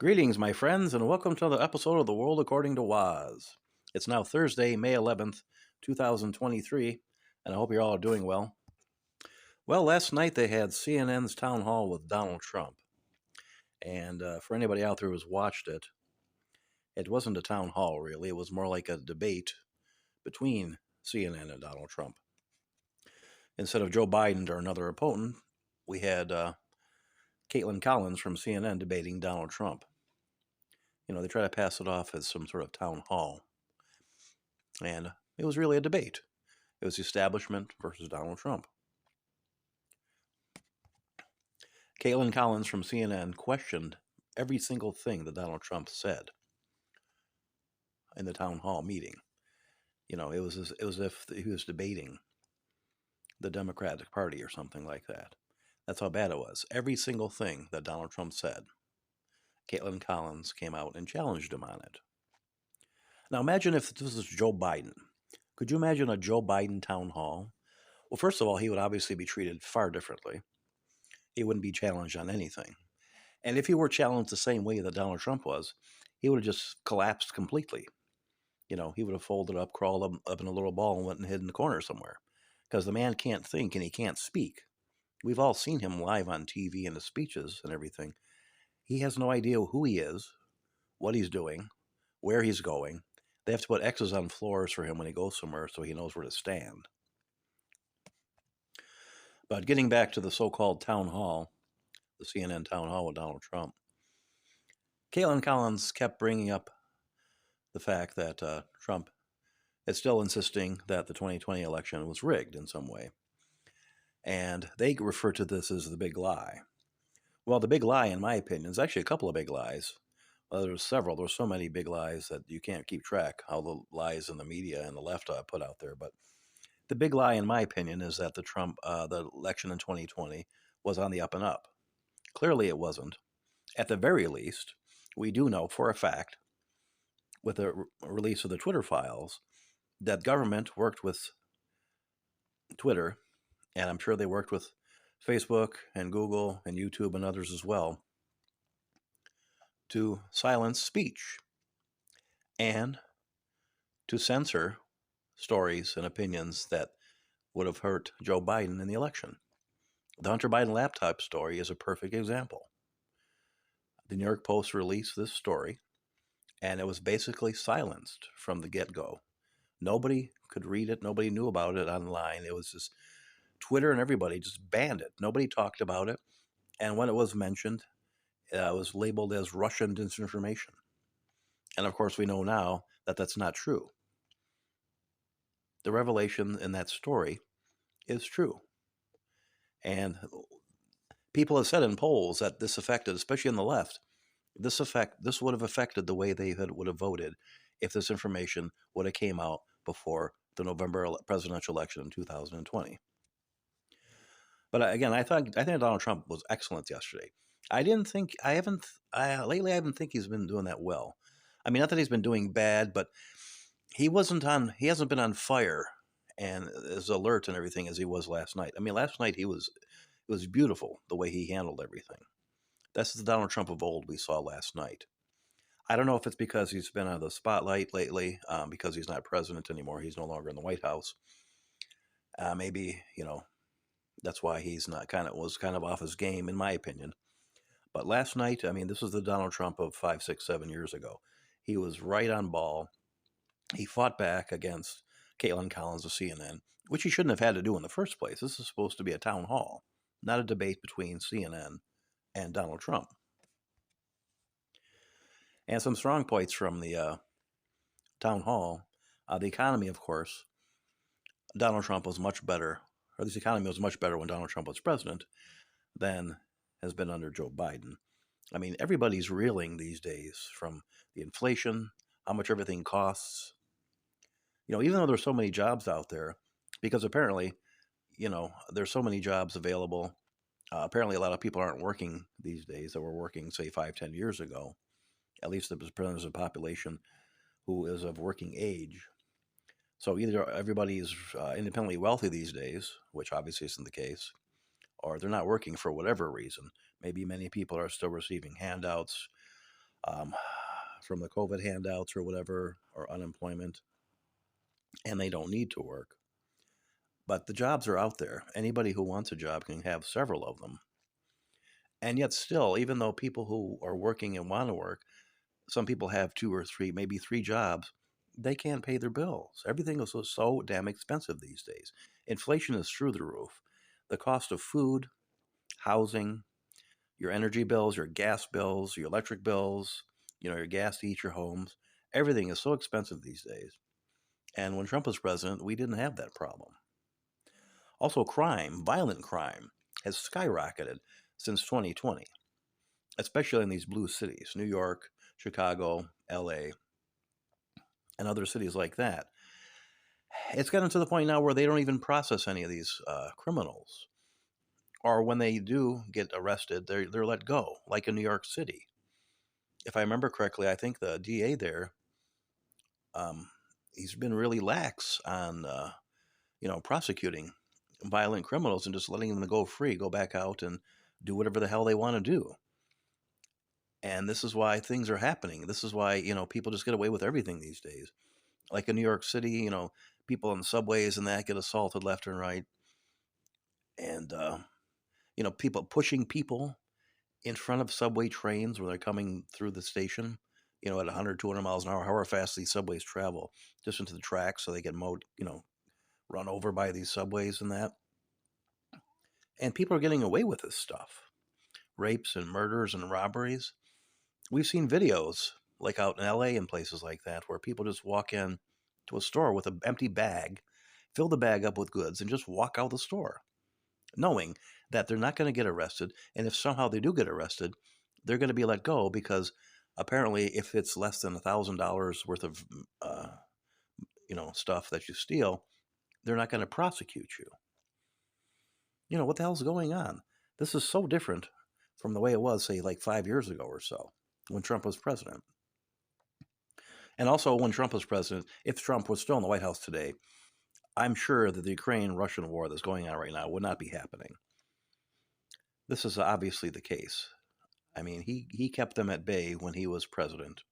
Greetings, my friends, and welcome to another episode of The World According to Waz. It's now Thursday, May 11th, 2023, and I hope you all are doing well. Well, last night they had CNN's town hall with Donald Trump. And for anybody out there who's watched it, it wasn't a town hall, really. It was more like a debate between CNN and Donald Trump. Instead of Joe Biden or another opponent, we had Caitlin Collins from CNN debating Donald Trump. They try to pass it off as some sort of town hall. And it was really a debate. It was the establishment versus Donald Trump. Caitlin Collins from CNN questioned every single thing that Donald Trump said in the town hall meeting. It was as if he was debating the Democratic Party or something like that. That's how bad it was. Every single thing that Donald Trump said, Caitlin Collins came out and challenged him on it. Now imagine if this was Joe Biden. Could you imagine a Joe Biden town hall? Well, first of all, he would obviously be treated far differently. He wouldn't be challenged on anything. And if he were challenged the same way that Donald Trump was, he would have just collapsed completely. He would have folded up, crawled up in a little ball and went and hid in the corner somewhere. Because the man can't think and he can't speak. We've all seen him live on TV and his speeches and everything. He has no idea who he is, what he's doing, where he's going. They have to put X's on floors for him when he goes somewhere so he knows where to stand. But getting back to the so-called town hall, the CNN town hall with Donald Trump, Caitlin Collins kept bringing up the fact that Trump is still insisting that the 2020 election was rigged in some way. And they refer to this as the big lie. Well, the big lie, in my opinion, is actually a couple of big lies. Well, there's several. There's so many big lies that you can't keep track how the lies in the media and the left put out there. But the big lie, in my opinion, is that the election in 2020 was on the up and up. Clearly, it wasn't. At the very least, we do know for a fact, with the release of the Twitter files, that government worked with Twitter, and I'm sure they worked with Facebook and Google and YouTube and others as well, to silence speech and to censor stories and opinions that would have hurt Joe Biden in the election. The Hunter Biden laptop story is a perfect example. The New York Post released this story, and it was basically silenced from the get-go. Nobody could read it. Nobody knew about it online. It was just Twitter and everybody just banned it. Nobody talked about it. And when it was mentioned, it was labeled as Russian disinformation. And of course, we know now that that's not true. The revelation in that story is true. And people have said in polls that this affected, especially on the left, this would have affected the way they would have voted if this information would have came out before the November presidential election in 2020. But again, I think Donald Trump was excellent yesterday. Lately I haven't think he's been doing that well. I mean, not that he's been doing bad, but he hasn't been on fire and as alert and everything as he was last night. I mean, last night it was beautiful the way he handled everything. That's the Donald Trump of old we saw last night. I don't know if it's because he's been out of the spotlight lately, because he's not president anymore. He's no longer in the White House. Maybe, that's why he's was kind of off his game, in my opinion. But last night, I mean, this was the Donald Trump of 5, 6, 7 years ago. He was right on ball. He fought back against Caitlin Collins of CNN, which he shouldn't have had to do in the first place. This is supposed to be a town hall, not a debate between CNN and Donald Trump. And some strong points from the town hall. The economy, of course, Donald Trump was much better, or this economy was much better when Donald Trump was president than has been under Joe Biden. I mean, everybody's reeling these days from the inflation, how much everything costs. Even though there's so many jobs out there, because apparently, there's so many jobs available. Apparently, a lot of people aren't working these days that were working, say, 5, 10 years ago. At least the percentage of the population who is of working age. So either everybody is independently wealthy these days, which obviously isn't the case, or they're not working for whatever reason. Maybe many people are still receiving handouts. um, from the COVID handouts or whatever, or unemployment, and they don't need to work. But the jobs are out there. Anybody who wants a job can have several of them. And yet, still, even though people who are working and want to work, some people have two or three, maybe three jobs, they can't pay their bills. Everything is so damn expensive these days. Inflation is through the roof. The cost of food, housing, your energy bills, your gas bills, your electric bills, your gas to heat your homes, everything is so expensive these days. And when Trump was president, we didn't have that problem. Also, crime, violent crime, has skyrocketed since 2020, especially in these blue cities, New York, Chicago, LA, and other cities like that. It's gotten to the point now where they don't even process any of these criminals. Or when they do get arrested, they're let go, like in New York City. If I remember correctly, I think the DA there, um, he's been really lax on, prosecuting violent criminals and just letting them go free, go back out and do whatever the hell they want to do. And this is why things are happening. This is why, people just get away with everything these days. Like in New York City, people on subways and that get assaulted left and right. And, people pushing people in front of subway trains when they're coming through the station, at 100, 200 miles an hour, however fast these subways travel, just into the tracks so they get mowed, run over by these subways and that. And people are getting away with this stuff. Rapes and murders and robberies. We've seen videos like out in LA and places like that where people just walk in to a store with an empty bag, fill the bag up with goods, and just walk out the store, knowing that they're not going to get arrested. And if somehow they do get arrested, they're going to be let go because apparently if it's less than $1,000 worth of, stuff that you steal, they're not going to prosecute you. What the hell's going on? This is so different from the way it was, say, like 5 years ago or so when Trump was president. And also when Trump was president, if Trump was still in the White House today, I'm sure that the Ukraine-Russian war that's going on right now would not be happening. This is obviously the case. I mean, he kept them at bay when he was president.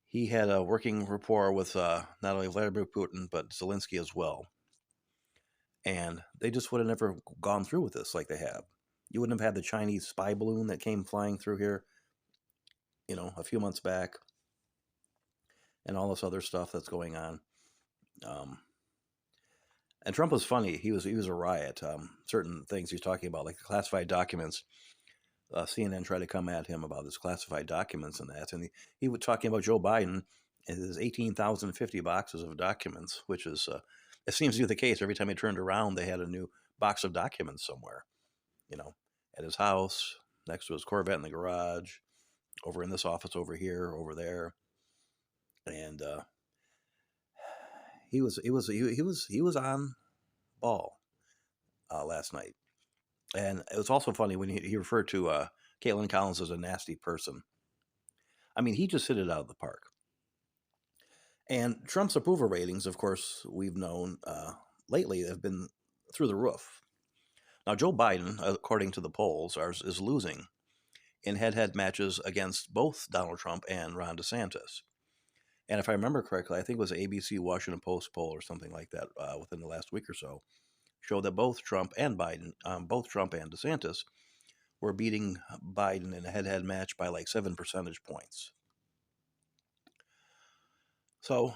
He had a working rapport with not only Vladimir Putin, but Zelensky as well. And they just would have never gone through with this like they have. You wouldn't have had the Chinese spy balloon that came flying through here, a few months back, and all this other stuff that's going on. And Trump was funny. He was a riot. Certain things he's talking about, like the classified documents. CNN tried to come at him about his classified documents and that, and he was talking about Joe Biden and his 18,050 boxes of documents, which is it seems to be the case. Every time he turned around, they had a new box of documents somewhere. At his house, next to his Corvette in the garage, over in this office, over here, over there, and he was on ball last night. And it was also funny when he referred to Caitlin Collins as a nasty person. I mean, he just hit it out of the park. And Trump's approval ratings, of course, we've known lately have been through the roof. Now, Joe Biden, according to the polls, is losing in head-to-head matches against both Donald Trump and Ron DeSantis. And if I remember correctly, I think it was an ABC Washington Post poll or something like that within the last week or so, showed that both Trump and DeSantis were beating Biden in a head-to-head match by like 7 percentage points. So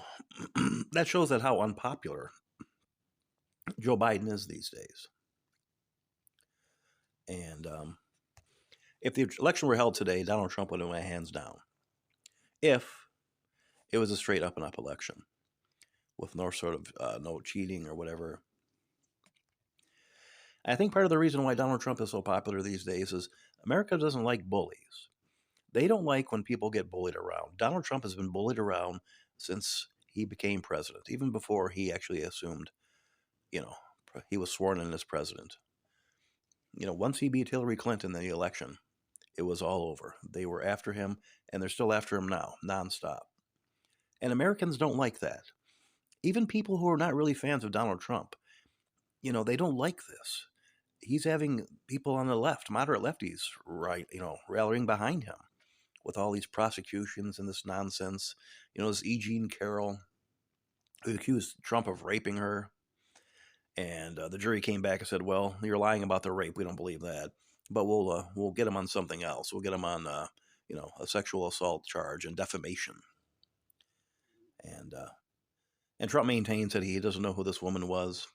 that shows that how unpopular Joe Biden is these days. And if the election were held today, Donald Trump would have went hands down. If it was a straight up and up election with no sort of no cheating or whatever. I think part of the reason why Donald Trump is so popular these days is America doesn't like bullies. They don't like when people get bullied around. Donald Trump has been bullied around since he became president, even before he actually assumed, he was sworn in as president. Once he beat Hillary Clinton in the election, it was all over. They were after him, and they're still after him now, nonstop. And Americans don't like that. Even people who are not really fans of Donald Trump, they don't like this. he's having people on the left, moderate lefties, right, rallying behind him with all these prosecutions and this nonsense. This E. Jean Carroll, who accused Trump of raping her. And the jury came back and said, "Well, you're lying about the rape. We don't believe that, but we'll get him on something else. We'll get him on a sexual assault charge and defamation." And Trump maintains that he doesn't know who this woman was.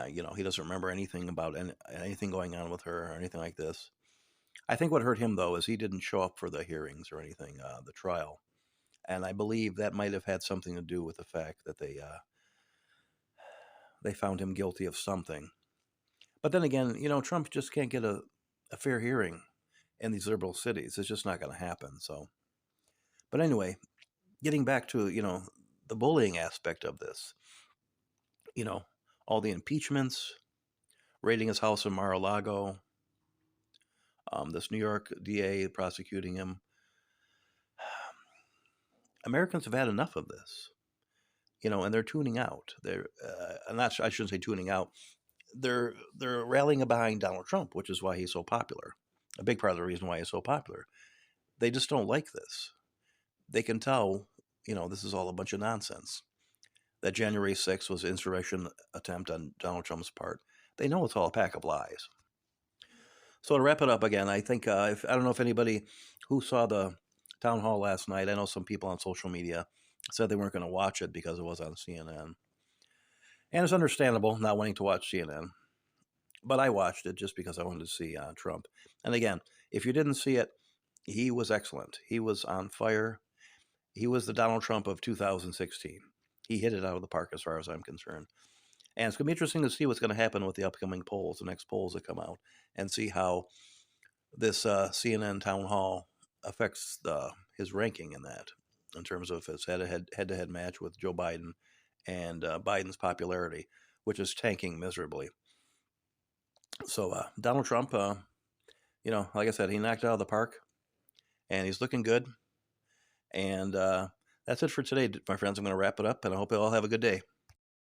He doesn't remember anything about anything going on with her or anything like this. I think what hurt him, though, is he didn't show up for the hearings or anything, the trial. And I believe that might have had something to do with the fact that they found him guilty of something. But then again, Trump just can't get a fair hearing in these liberal cities. It's just not going to happen. So, but anyway, getting back to, the bullying aspect of this, all the impeachments, raiding his house in Mar-a-Lago, this New York DA prosecuting him. Americans have had enough of this, and they're tuning out. I shouldn't say tuning out. They're rallying behind Donald Trump, which is why he's so popular. A big part of the reason why he's so popular. They just don't like this. They can tell, this is all a bunch of nonsense. That January 6th was an insurrection attempt on Donald Trump's part. They know it's all a pack of lies. So to wrap it up again, I think, I don't know if anybody who saw the town hall last night, I know some people on social media said they weren't going to watch it because it was on CNN. And it's understandable not wanting to watch CNN. But I watched it just because I wanted to see Trump. And again, if you didn't see it, he was excellent. He was on fire. He was the Donald Trump of 2016. He hit it out of the park as far as I'm concerned. And it's going to be interesting to see what's going to happen with the upcoming polls, the next polls that come out, and see how this CNN town hall affects his ranking in that, in terms of his head-to-head match with Joe Biden and Biden's popularity, which is tanking miserably. So Donald Trump, like I said, he knocked it out of the park, and he's looking good. And that's it for today, my friends. I'm going to wrap it up, and I hope you all have a good day.